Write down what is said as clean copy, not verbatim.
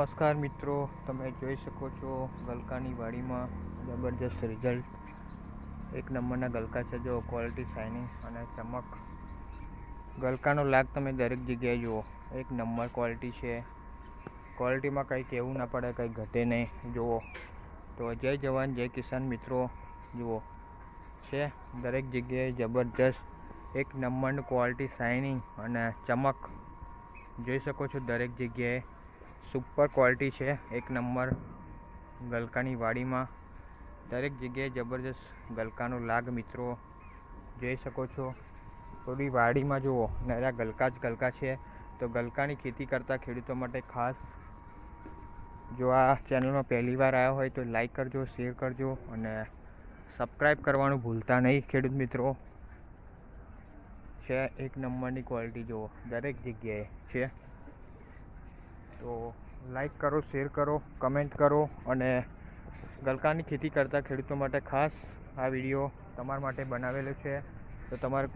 નમસ્કાર મિત્રો, તમે જોઈ શકો છો ગલકાની વાડીમાં જબરજસ્ત રિઝલ્ટ. એક નંબરના ગલકા છે. જો ક્વોલિટી, શાઇનિંગ અને ચમક. ગલકાનો લાગ તમે દરેક જગ્યાએ જુઓ, એક નંબર ક્વોલિટી છે. ક્વોલિટીમાં કંઈ કહેવું ના પડે, કંઈ ઘટે નહીં. જુઓ તો જય જવાન જય કિસાન મિત્રો. જુઓ છે દરેક જગ્યાએ જબરજસ્ત એક નંબરનું ક્વોલિટી, શાઇનિંગ અને ચમક જોઈ શકો છો. દરેક જગ્યાએ સુપર ક્વોલિટી છે. એક નંબર ગલકાની વાડીમાં દરેક જગ્યાએ જબરજસ્ત ગલકાનો લાગ મિત્રો જોઈ શકો છો. થોડી વાડીમાં જુઓ, નરા ગલકા જ ગલકા છે. તો ગલકાની ખેતી કરતા ખેડૂતો માટે ખાસ, જો આ ચેનલમાં પહેલી વાર આવ્યા હોય તો લાઈક કરજો, શેર કરજો અને સબસ્ક્રાઈબ કરવાનું ભૂલતા નહીં ખેડૂત મિત્રો. છે એક નંબરની ક્વોલિટી જુઓ, દરેક જગ્યાએ છે. તો લાઈક કરો, શેર કરો, કમેન્ટ કરો અને ગલકાની ખેતી કરતા ખેડૂતો માટે ખાસ આ વિડીયો તમારા માટે બનાવેલો છે. તો તમારે